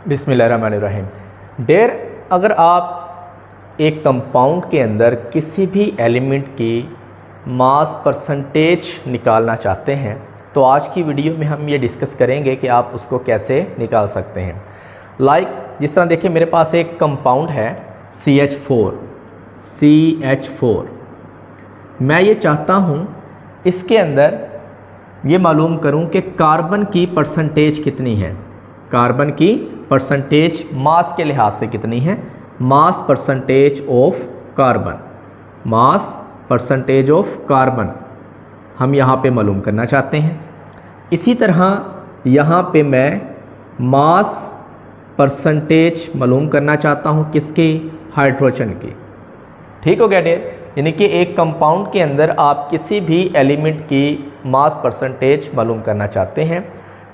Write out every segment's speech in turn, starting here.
बिस्मिल्लाहिर्रहमानिर्रहीम। डेयर, अगर आप एक कंपाउंड के अंदर किसी भी एलिमेंट की मास परसेंटेज निकालना चाहते हैं तो आज की वीडियो में हम ये डिस्कस करेंगे कि आप उसको कैसे निकाल सकते हैं। जिस तरह देखिए मेरे पास एक कंपाउंड है CH4। मैं ये चाहता हूँ इसके अंदर ये मालूम करूँ कि कार्बन की परसेंटेज कितनी है। कार्बन की परसेंटेज मास के लिहाज से कितनी है। Mass percentage of carbon, mass percentage of carbon हम यहाँ पे मालूम करना चाहते हैं। इसी तरह यहाँ पे मैं मास परसेंटेज मालूम करना चाहता हूँ किसकी, हाइड्रोजन की। ठीक हो गया डेयर। यानी कि एक कंपाउंड के अंदर आप किसी भी एलिमेंट की मास परसेंटेज मालूम करना चाहते हैं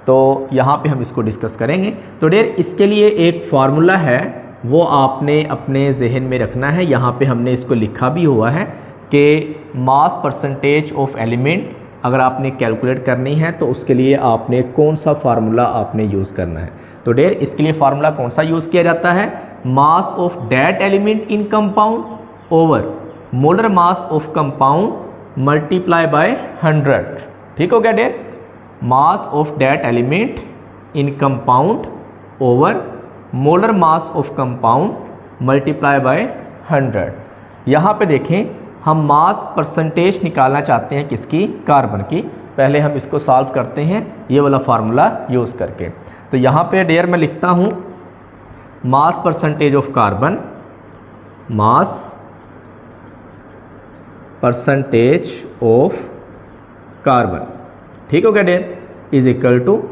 तो यहाँ पे हम इसको डिस्कस करेंगे। तो डेयर इसके लिए एक फार्मूला है, वो आपने अपने जहन में रखना है। यहाँ पे हमने इसको लिखा भी हुआ है कि मास परसेंटेज ऑफ एलिमेंट अगर आपने कैलकुलेट करनी है तो उसके लिए आपने कौन सा फार्मूला आपने यूज़ करना है। तो डेयर इसके लिए फार्मूला कौन सा यूज़ किया जाता है, mass of that element in compound over molar mass of compound multiply by 100। ठीक हो गया there. Mass of that element in compound over molar mass of compound multiply by 100। यहाँ पे देखें हम मास परसेंटेज निकालना चाहते हैं किसकी, कार्बन की। पहले हम इसको सॉल्व करते हैं ये वाला फार्मूला यूज़ करके। तो यहाँ पे डेयर मैं लिखता हूँ मास percentage of carbon, mass percentage of carbon. ठीक हो गया डेयर, इज इक्वल टू,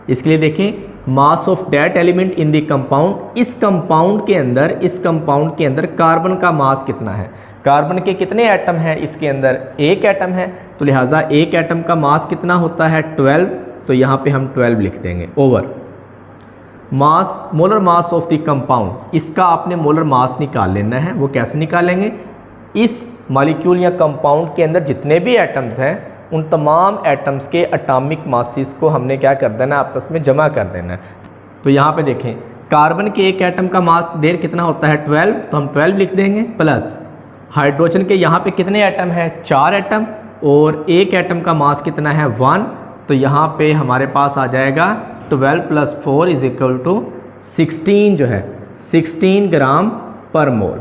इसके लिए देखें मास of that element in the compound. इस कंपाउंड के अंदर कार्बन का मास कितना है। कार्बन के कितने एटम हैं इसके अंदर, एक एटम है, तो लिहाजा एक एटम का मास कितना होता है 12। तो यहाँ पे हम 12 लिख देंगे over mass, molar mass of the compound. इसका आपने मोलर मास निकाल लेना है। वो कैसे निकालेंगे, इस मॉलिक्यूल या कंपाउंड के अंदर जितने भी एटम्स हैं उन तमाम एटम्स के एटॉमिक मासेस को हमने क्या कर देना, आपस में जमा कर देना है। तो यहाँ पे देखें कार्बन के एक एटम का मास डेयर कितना होता है 12, तो हम 12 लिख देंगे। प्लस हाइड्रोजन के यहाँ पे कितने एटम है, 4 एटम, और एक एटम का मास कितना है 1। तो यहाँ पे हमारे पास आ जाएगा 12 + 4 इज इक्वल टू 16, जो है 16 ग्राम पर मोल।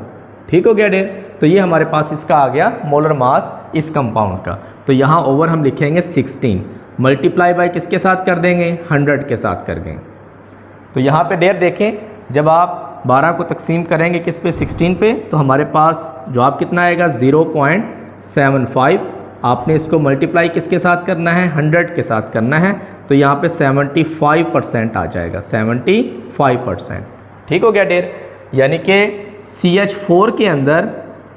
ठीक हो गया डेयर। तो ये हमारे पास इसका आ गया मोलर मास इस कंपाउंड का। तो यहाँ ओवर हम लिखेंगे 16, मल्टीप्लाई बाय किसके साथ कर देंगे, 100 के साथ कर देंगे। तो यहाँ पे डेयर देखें जब आप 12 को तकसीम करेंगे किस पे, 16 पे, तो हमारे पास जवाब कितना आएगा 0.75। आपने इसको मल्टीप्लाई किसके साथ करना है, 100 के साथ करना है। तो यहाँ पे 75% आ जाएगा, 75%। ठीक हो गया डेयर। यानी कि CH4 के अंदर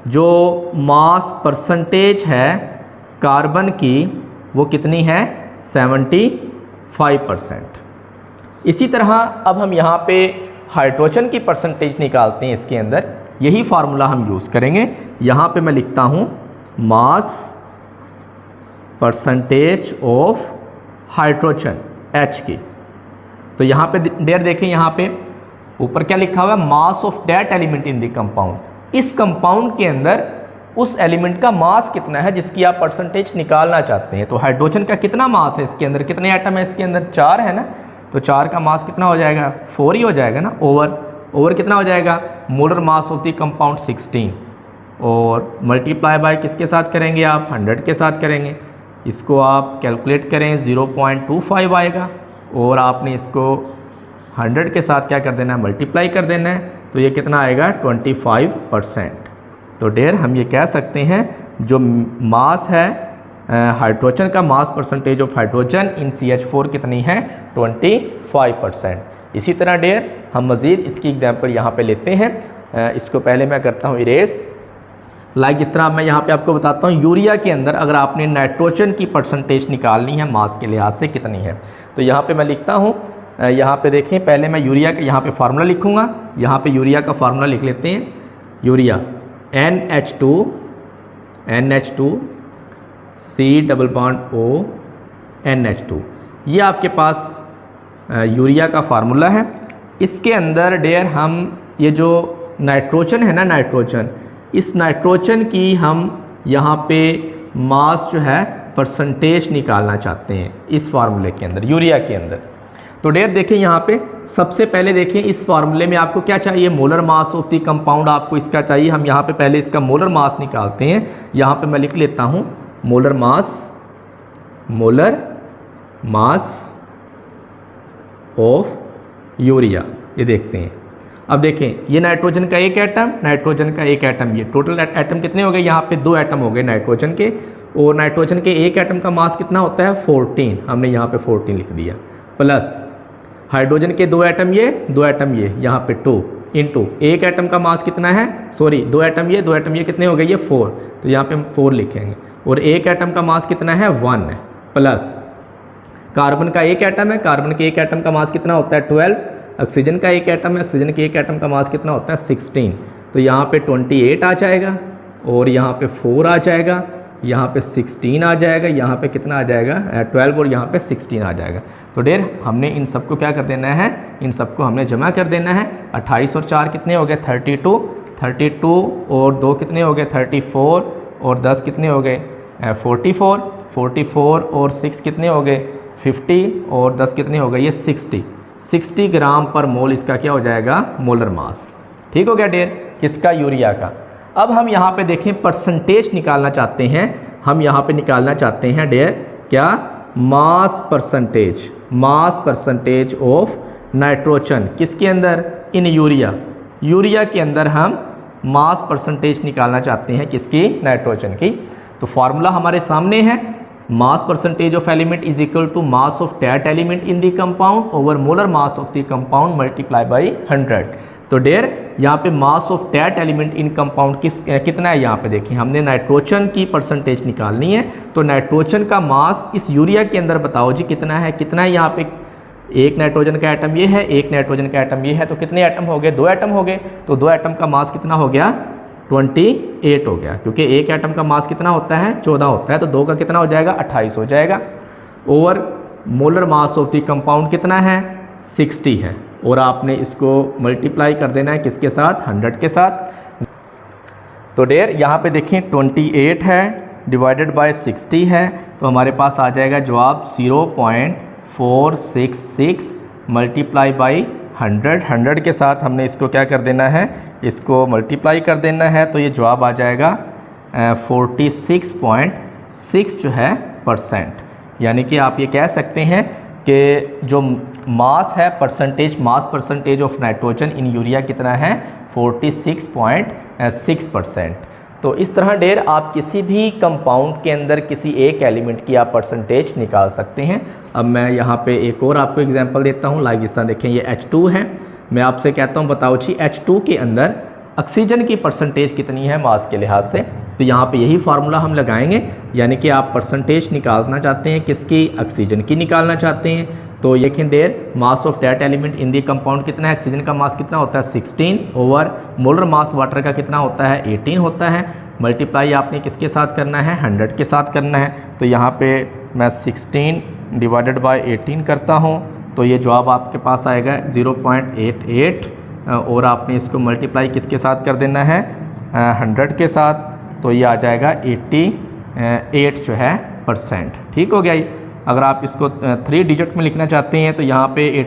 जो मास परसेंटेज है कार्बन की वो कितनी है, 75%। इसी तरह अब हम यहाँ पे हाइड्रोजन की परसेंटेज निकालते हैं इसके अंदर। यही फार्मूला हम यूज़ करेंगे। यहाँ पे मैं लिखता हूँ मास परसेंटेज ऑफ हाइड्रोजन H की। तो यहाँ पे डेयर देखें, यहाँ पे ऊपर क्या लिखा हुआ है, mass of that element in the compound. इस कंपाउंड के अंदर उस एलिमेंट का मास कितना है जिसकी आप परसेंटेज निकालना चाहते हैं। तो हाइड्रोजन का कितना मास है इसके अंदर, कितने एटम है इसके अंदर, 4 है ना। तो 4 का मास कितना हो जाएगा, 4 ही हो जाएगा ना। ओवर कितना हो जाएगा, molar mass of the compound 16, और मल्टीप्लाई बाय किसके साथ करेंगे आप, 100 के साथ करेंगे। इसको आप कैलकुलेट करें 0.25 आएगा, और आपने इसको 100 के साथ क्या कर देना है, मल्टीप्लाई कर देना है। तो ये कितना आएगा 25%। तो डेयर हम ये कह सकते हैं जो मास है हाइड्रोजन का, मास percentage of hydrogen in CH4 कितनी है, 25%। इसी तरह डेयर हम मज़ीद इसकी एग्जांपल यहाँ पे लेते हैं। इसको पहले मैं करता हूँ इरेज। जिस तरह मैं यहाँ पे आपको बताता हूँ यूरिया के अंदर अगर आपने नाइट्रोजन की परसेंटेज निकालनी है मास के लिहाज से कितनी है। तो यहाँ पे मैं लिखता हूँ, यहाँ पे देखें पहले मैं यूरिया का यहाँ पे फार्मूला लिखूँगा। यहाँ पे यूरिया का फार्मूला लिख लेते हैं। यूरिया NH2 C⋯O NH2, ये आपके पास यूरिया का फार्मूला है। इसके अंदर डेयर हम ये जो नाइट्रोजन है ना, नाइट्रोजन, इस नाइट्रोजन की हम यहाँ पे मास जो है परसेंटेज निकालना चाहते हैं इस फार्मूले के अंदर, यूरिया के अंदर। तो डेयर देखें यहाँ पे सबसे पहले देखें इस फार्मूले में आपको क्या चाहिए, molar mass of the compound आपको इसका चाहिए। हम यहाँ पे पहले इसका मोलर मास निकालते हैं। यहाँ पे मैं लिख लेता हूँ मोलर मास ऑफ यूरिया। ये देखते हैं, अब देखें ये नाइट्रोजन का एक एटम, नाइट्रोजन का एक एटम, ये टोटल एटम कितने हो गए, यहाँ पे 2 एटम हो गए नाइट्रोजन के, और नाइट्रोजन के एक एटम का मास कितना होता है 14, हमने यहाँ पे 14 लिख दिया, प्लस हाइड्रोजन के 2 एटम ये, 2 एटम ये, यहाँ पे 2 इंटू एक एटम का मास कितना है, सॉरी 2 एटम ये, 2 एटम ये, कितने हो गए ये 4, तो यहाँ पे हम 4 लिखेंगे, और एक एटम का मास कितना है 1 है, प्लस कार्बन का एक एटम है, कार्बन के एक एटम का मास कितना होता है 12, ऑक्सीजन का एक एटम है, ऑक्सीजन के एक एटम का मास कितना होता है 16, तो यहाँ पे 28 आ जाएगा, और यहाँ पे 4 आ जाएगा, यहाँ पे 16 आ जाएगा, यहाँ पे कितना आ जाएगा 12, और यहाँ पे 16 आ जाएगा। तो डेयर हमने इन सबको क्या कर देना है, इन सबको हमने जमा कर देना है। 28 और 4 कितने हो गए 32, 32 और 2 कितने हो गए 34, और 10 कितने हो गए 44, 44 और 6 कितने हो गए 50, और 10 कितने हो गए ये 60 ग्राम पर मोल इसका क्या हो जाएगा मोलर मास। ठीक हो गया डेयर, किसका, यूरिया का। अब हम यहाँ पे देखें परसेंटेज निकालना चाहते हैं, हम यहाँ पे निकालना चाहते हैं डेयर क्या, मास परसेंटेज ऑफ नाइट्रोजन, किसके अंदर, इन यूरिया के अंदर हम मास परसेंटेज निकालना चाहते हैं, किसकी, नाइट्रोजन की। तो फार्मूला हमारे सामने है, mass percentage of element is equal to mass of that element in the compound over molar mass of the compound multiply by 100। तो डेयर यहाँ पे mass of that element in compound कितना है, यहाँ पे देखिए हमने नाइट्रोजन की परसेंटेज निकालनी है, तो नाइट्रोजन का मास इस यूरिया के अंदर बताओ जी कितना है, यहाँ पे एक नाइट्रोजन का एटम ये है, एक नाइट्रोजन का एटम ये है, तो कितने एटम हो गए, 2 एटम हो गए, तो 2 एटम का मास कितना हो गया 28 हो गया, क्योंकि एक एटम का मास कितना होता है 14 होता है, तो 2 का कितना हो जाएगा 28 हो जाएगा। Over molar mass of the compound कितना है 60 है, और आपने इसको मल्टीप्लाई कर देना है किसके साथ, 100 के साथ। तो डेयर यहाँ पे देखें 28 है डिवाइडेड बाय 60 है, तो हमारे पास आ जाएगा जवाब 0.466 मल्टीप्लाई बाई 100 के साथ हमने इसको क्या कर देना है, इसको मल्टीप्लाई कर देना है, तो ये जवाब आ जाएगा 46.6 जो है %। यानी कि आप ये कह सकते हैं कि जो मास है mass percentage of nitrogen in urea कितना है 46.6%। तो इस तरह डेयर आप किसी भी कंपाउंड के अंदर किसी एक एलिमेंट की आप परसेंटेज निकाल सकते हैं। अब मैं यहाँ पे एक और आपको एग्जांपल देता हूँ, लाइक इस तरह देखें ये H2 है, मैं आपसे कहता हूँ बताओ जी H2 के अंदर ऑक्सीजन की परसेंटेज कितनी है मास के लिहाज से। तो यहाँ पे यही फार्मूला हम लगाएंगे, यानी कि आप परसेंटेज निकालना चाहते हैं किसकी, ऑक्सीजन की निकालना चाहते हैं। तो ये देखें their mass of that element in the compound कितना है, ऑक्सीजन का मास कितना होता है 16 ओवर मोलर मास वाटर का कितना होता है 18 होता है। मल्टीप्लाई आपने किसके साथ करना है 100 के साथ करना है। तो यहाँ पे मैं 16 डिवाइडेड बाय 18 करता हूँ, तो ये जवाब आपके पास आएगा 0.88 और आपने इसको मल्टीप्लाई किसके साथ कर देना है 100 के साथ, तो ये आ जाएगा 88 जो है %। ठीक हो गया। अगर आप इसको 3 डिजिट में लिखना चाहते हैं तो यहाँ पे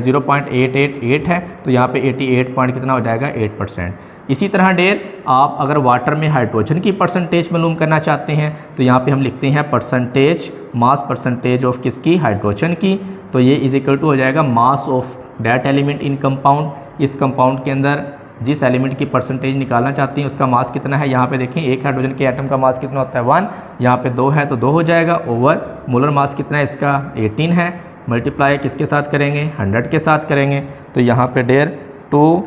0.888 है, तो यहाँ पे 88 पॉइंट कितना हो जाएगा 8%। इसी तरह डेयर आप अगर वाटर में हाइड्रोजन की परसेंटेज मालूम करना चाहते हैं तो यहाँ पे हम लिखते हैं परसेंटेज मास परसेंटेज ऑफ किसकी, हाइड्रोजन की। तो ये इज इक्वल टू हो जाएगा मास of that element in compound. इस कंपाउंड के अंदर जिस एलिमेंट की परसेंटेज निकालना चाहते हैं उसका मास कितना है, यहाँ पे देखें एक हाइड्रोजन के एटम का मास कितना होता है 1, यहाँ पे 2 है तो 2 हो जाएगा, ओवर मोलर मास कितना है इसका 18 है, मल्टीप्लाई किसके साथ करेंगे 100 के साथ करेंगे। तो यहाँ पे डेयर 2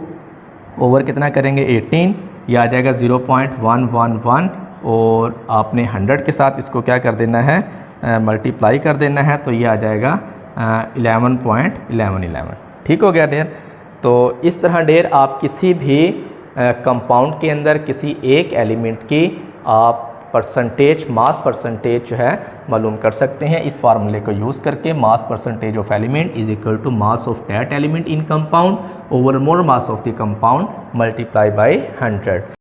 ओवर कितना करेंगे 18, ये आ जाएगा 0.111 और आपने 100 के साथ इसको क्या कर देना है मल्टीप्लाई कर देना है, तो ये आ जाएगा 11.1111। ठीक हो गया डेयर। तो इस तरह डेयर आप किसी भी कंपाउंड के अंदर किसी एक एलिमेंट की आप परसेंटेज, मास परसेंटेज जो है मालूम कर सकते हैं इस फार्मूले को यूज़ करके। Mass percentage of element is equal to mass of that element in compound over mole mass of the compound multiply by 100।